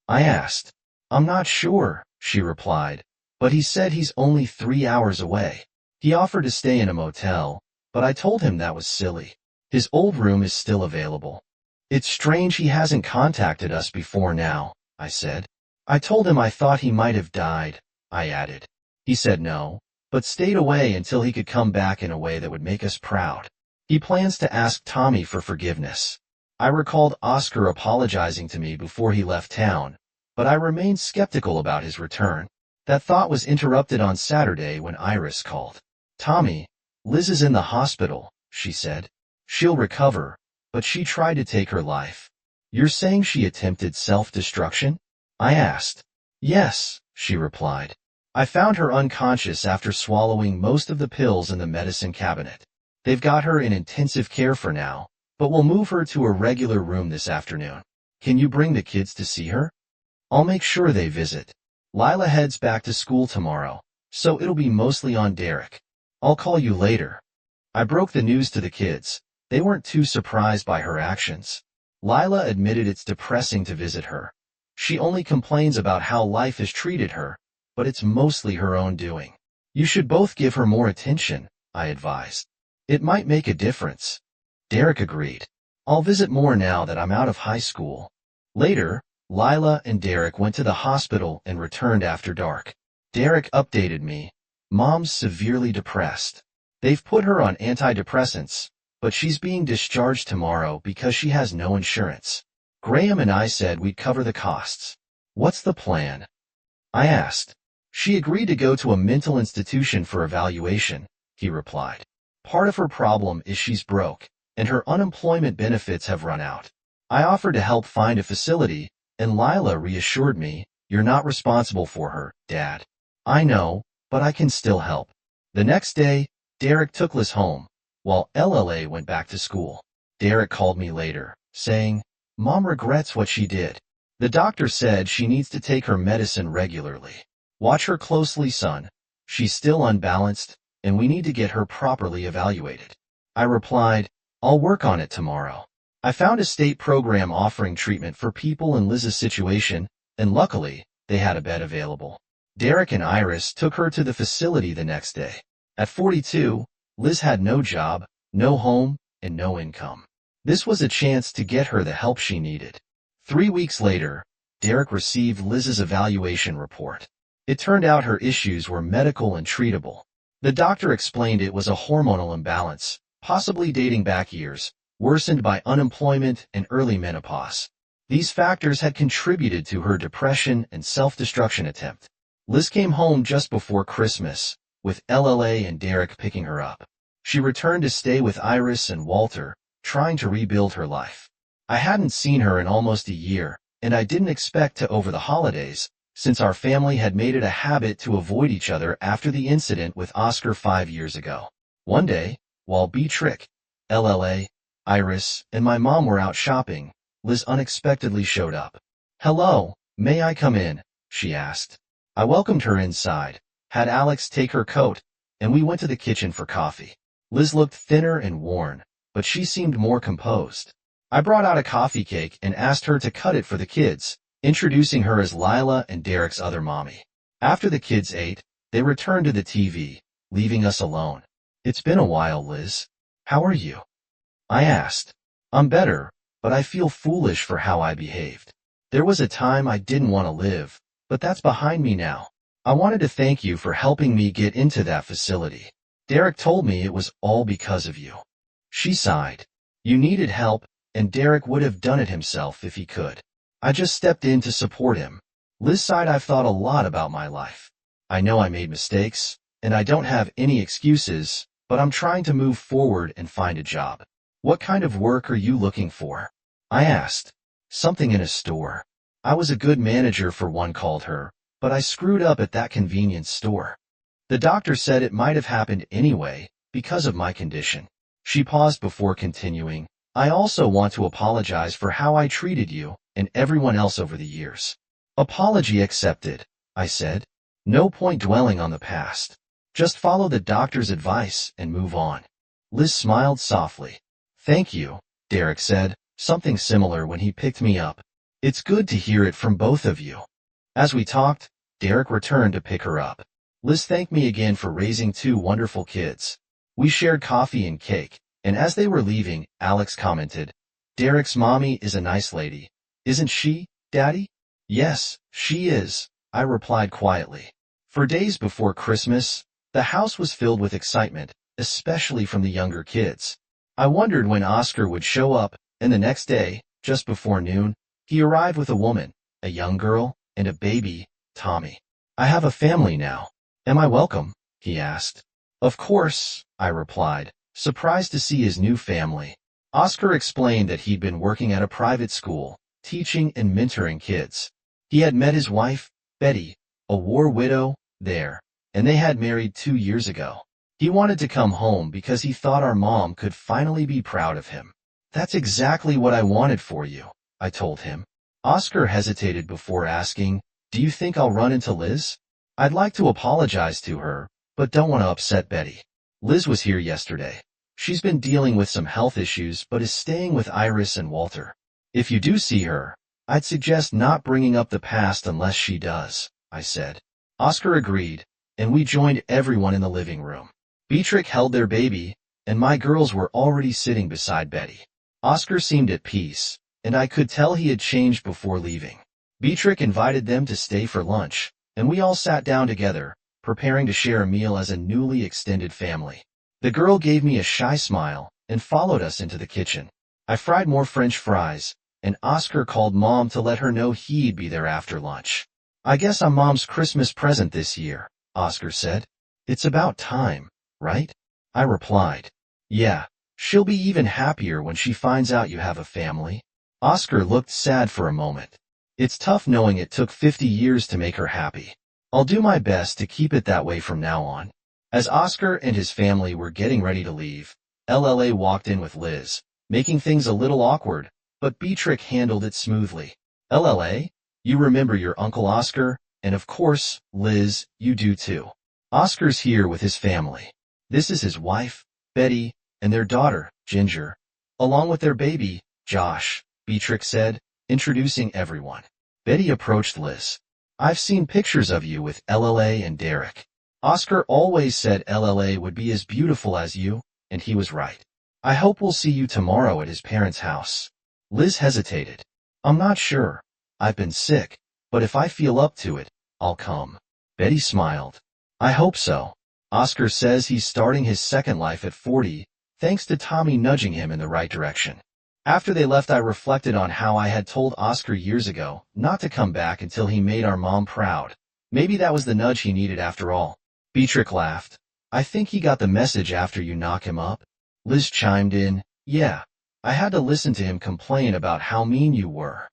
I asked. I'm not sure, she replied, but he said he's only 3 hours away. He offered to stay in a motel, but I told him that was silly. His old room is still available. It's strange he hasn't contacted us before now, I said. I told him I thought he might have died, I added. He said no, but stayed away until he could come back in a way that would make us proud. He plans to ask Tommy for forgiveness. I recalled Oscar apologizing to me before he left town, but I remained skeptical about his return. That thought was interrupted on Saturday when Iris called. Tommy, Liz is in the hospital, she said. She'll recover, but she tried to take her life. You're saying she attempted self-destruction? I asked. Yes, she replied. I found her unconscious after swallowing most of the pills in the medicine cabinet. They've got her in intensive care for now, but we'll move her to a regular room this afternoon. Can you bring the kids to see her? I'll make sure they visit. Lila heads back to school tomorrow, so it'll be mostly on Derek. I'll call you later. I broke the news to the kids. They weren't too surprised by her actions. Lila admitted it's depressing to visit her. She only complains about how life has treated her, but it's mostly her own doing. You should both give her more attention, I advised. It might make a difference. Derek agreed. I'll visit more now that I'm out of high school. Later, Lila and Derek went to the hospital and returned after dark. Derek updated me. Mom's severely depressed. They've put her on antidepressants, but she's being discharged tomorrow because she has no insurance. Graham and I said we'd cover the costs. What's the plan? I asked. She agreed to go to a mental institution for evaluation, he replied. Part of her problem is she's broke, and her unemployment benefits have run out. I offered to help find a facility, and Lila reassured me, you're not responsible for her, Dad. I know, but I can still help. The next day, Derek took Liz home, while LLA went back to school. Derek called me later, saying, Mom regrets what she did. The doctor said she needs to take her medicine regularly. Watch her closely, son. She's still unbalanced, and we need to get her properly evaluated. I replied, I'll work on it tomorrow. I found a state program offering treatment for people in Liz's situation, and luckily, they had a bed available. Derek and Iris took her to the facility the next day. At 42, Liz had no job, no home, and no income. This was a chance to get her the help she needed. 3 weeks later, Derek received Liz's evaluation report. It turned out her issues were medical and treatable. The doctor explained it was a hormonal imbalance, possibly dating back years, worsened by unemployment and early menopause. These factors had contributed to her depression and self-destruction attempt. Liz came home just before Christmas, with LLA and Derek picking her up. She returned to stay with Iris and Walter, trying to rebuild her life. I hadn't seen her in almost a year, and I didn't expect to over the holidays, since our family had made it a habit to avoid each other after the incident with Oscar 5 years ago. One day, while Beatrix, LLA, Iris, and my mom were out shopping, Liz unexpectedly showed up. Hello, may I come in? She asked. I welcomed her inside, had Alex take her coat, and we went to the kitchen for coffee. Liz looked thinner and worn, but she seemed more composed. I brought out a coffee cake and asked her to cut it for the kids, introducing her as Lila and Derek's other mommy. After the kids ate, they returned to the TV, leaving us alone. It's been a while, Liz. How are you? I asked. I'm better, but I feel foolish for how I behaved. There was a time I didn't want to live, but that's behind me now. I wanted to thank you for helping me get into that facility. Derek told me it was all because of you. She sighed. You needed help, and Derek would have done it himself if he could. I just stepped in to support him. Liz sighed. I've thought a lot about my life. I know I made mistakes, and I don't have any excuses, but I'm trying to move forward and find a job. What kind of work are you looking for? I asked. Something in a store. I was a good manager for one called her, but I screwed up at that convenience store. The doctor said it might have happened anyway, because of my condition. She paused before continuing. I also want to apologize for how I treated you and everyone else over the years. Apology accepted, I said. No point dwelling on the past. Just follow the doctor's advice and move on. Liz smiled softly. Thank you, Derek said, something similar when he picked me up. It's good to hear it from both of you. As we talked, Derek returned to pick her up. Liz thanked me again for raising two wonderful kids. We shared coffee and cake, and as they were leaving, Alex commented, Derek's mommy is a nice lady. Isn't she, Daddy? Yes, she is, I replied quietly. For days before Christmas, the house was filled with excitement, especially from the younger kids. I wondered when Oscar would show up, and the next day, just before noon, he arrived with a woman, a young girl, and a baby, Tommy. I have a family now. Am I welcome? He asked. Of course, I replied, surprised to see his new family. Oscar explained that he'd been working at a private school, teaching and mentoring kids. He had met his wife, Betty, a war widow, there, and they had married 2 years ago. He wanted to come home because he thought our mom could finally be proud of him. That's exactly what I wanted for you, I told him. Oscar hesitated before asking, do you think I'll run into Liz? I'd like to apologize to her, but don't want to upset Betty. Liz was here yesterday. She's been dealing with some health issues but is staying with Iris and Walter. If you do see her, I'd suggest not bringing up the past unless she does, I said. Oscar agreed, and we joined everyone in the living room. Beatrix held their baby, and my girls were already sitting beside Betty. Oscar seemed at peace, and I could tell he had changed before leaving. Beatrix invited them to stay for lunch, and we all sat down together, preparing to share a meal as a newly extended family. The girl gave me a shy smile and followed us into the kitchen. I fried more French fries, and Oscar called Mom to let her know he'd be there after lunch. I guess I'm Mom's Christmas present this year, Oscar said. It's about time, right? I replied. Yeah, she'll be even happier when she finds out you have a family. Oscar looked sad for a moment. It's tough knowing it took 50 years to make her happy. I'll do my best to keep it that way from now on. As Oscar and his family were getting ready to leave, LLA walked in with Liz, making things a little awkward, but Beatrix handled it smoothly. LLA, you remember your Uncle Oscar, and of course, Liz, you do too. Oscar's here with his family. This is his wife, Betty, and their daughter, Ginger, along with their baby, Josh, Beatrix said, introducing everyone. Betty approached Liz. I've seen pictures of you with LLA and Derek. Oscar always said LLA would be as beautiful as you, and he was right. I hope we'll see you tomorrow at his parents' house. Liz hesitated. I'm not sure. I've been sick, but if I feel up to it, I'll come. Betty smiled. I hope so. Oscar says he's starting his second life at 40, thanks to Tommy nudging him in the right direction. After they left, I reflected on how I had told Oscar years ago not to come back until he made our mom proud. Maybe that was the nudge he needed after all. Beatrix laughed. I think he got the message after you knock him up. Liz chimed in. Yeah, I had to listen to him complain about how mean you were.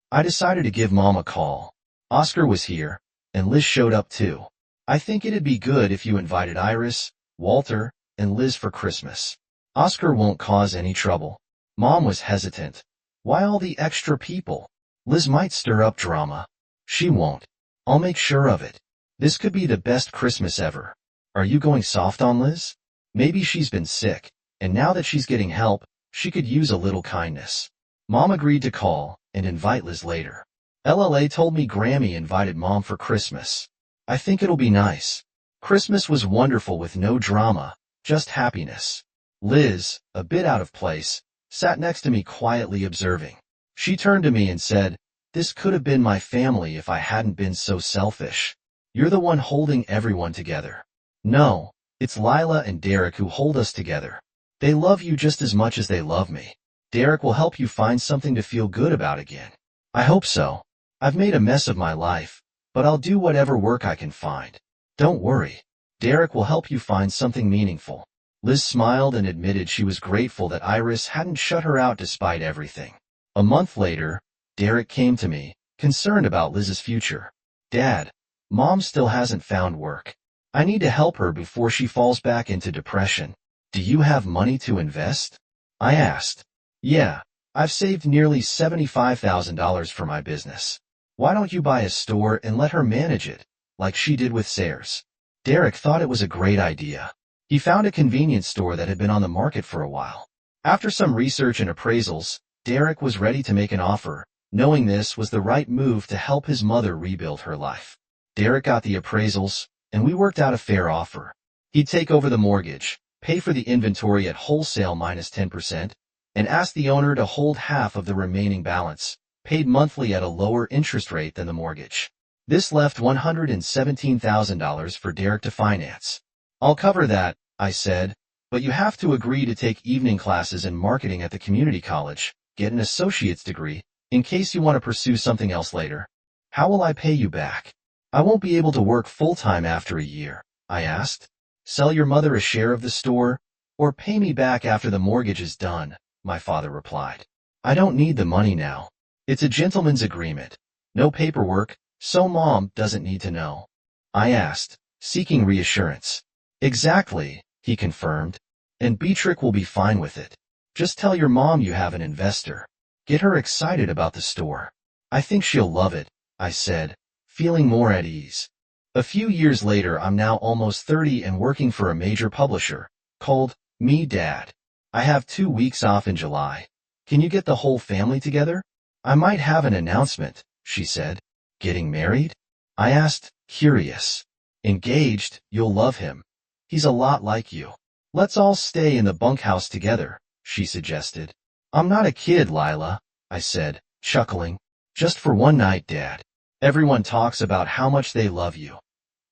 I decided to give Mom a call. Oscar was here, and Liz showed up too. I think it'd be good if you invited Iris, Walter, and Liz for Christmas. Oscar won't cause any trouble. Mom was hesitant. Why all the extra people? Liz might stir up drama. She won't. I'll make sure of it. This could be the best Christmas ever. Are you going soft on Liz? Maybe she's been sick, and now that she's getting help, she could use a little kindness. Mom agreed to call and invite Liz later. LLA told me Grammy invited Mom for Christmas. I think it'll be nice. Christmas was wonderful with no drama, just happiness. Liz, a bit out of place, sat next to me quietly observing. She turned to me and said, "This could have been my family if I hadn't been so selfish. You're the one holding everyone together." "No, it's Lila and Derek who hold us together. They love you just as much as they love me. Derek will help you find something to feel good about again." "I hope so. I've made a mess of my life, but I'll do whatever work I can find. Don't worry. Derek will help you find something meaningful." Liz smiled and admitted she was grateful that Iris hadn't shut her out despite everything. A month later, Derek came to me, concerned about Liz's future. "Dad, Mom still hasn't found work. I need to help her before she falls back into depression. Do you have money to invest?" I asked. "Yeah, I've saved nearly $75,000 for my business. Why don't you buy a store and let her manage it, like she did with Sayers?" Derek thought it was a great idea. He found a convenience store that had been on the market for a while. After some research and appraisals, Derek was ready to make an offer, knowing this was the right move to help his mother rebuild her life. Derek got the appraisals, and we worked out a fair offer. He'd take over the mortgage, pay for the inventory at wholesale minus 10%, and ask the owner to hold half of the remaining balance, paid monthly at a lower interest rate than the mortgage. This left $117,000 for Derek to finance. "I'll cover that," I said, "but you have to agree to take evening classes in marketing at the community college, get an associate's degree, in case you want to pursue something else later." "How will I pay you back?" "I won't be able to work full-time after a year," I asked. "Sell your mother a share of the store, or pay me back after the mortgage is done," my father replied. "I don't need the money now. It's a gentleman's agreement. No paperwork, so Mom doesn't need to know." I asked, seeking reassurance. "Exactly," he confirmed, "and Beatrick will be fine with it. Just tell your mom you have an investor. Get her excited about the store." "I think she'll love it," I said, feeling more at ease. A few years later, I'm now almost 30 and working for a major publisher, called Me Dad. I have 2 weeks off in July. "Can you get the whole family together?" "I might have an announcement," she said. "Getting married?" I asked, curious. "Engaged, you'll love him. He's a lot like you." "Let's all stay in the bunkhouse together," she suggested. "I'm not a kid, Lila," I said, chuckling. "Just for one night, Dad. Everyone talks about how much they love you.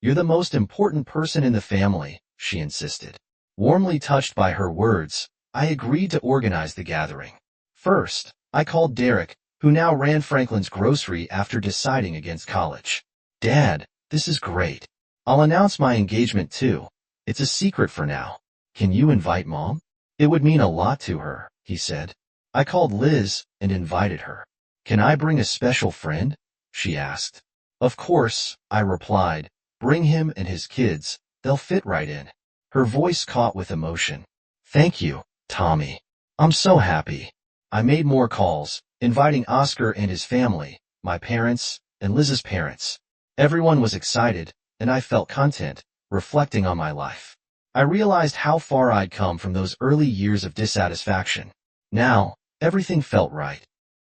You're the most important person in the family," she insisted. Warmly touched by her words, I agreed to organize the gathering. First, I called Derek, who now ran Franklin's grocery after deciding against college. "Dad, this is great. I'll announce my engagement too. It's a secret for now. Can you invite Mom?" "It would mean a lot to her," he said. I called Liz and invited her. "Can I bring a special friend?" she asked. "Of course," I replied. "Bring him and his kids. They'll fit right in." Her voice caught with emotion. "Thank you, Tommy. I'm so happy." I made more calls, inviting Oscar and his family, my parents, and Liz's parents. Everyone was excited, and I felt content, reflecting on my life. I realized how far I'd come from those early years of dissatisfaction. Now, everything felt right.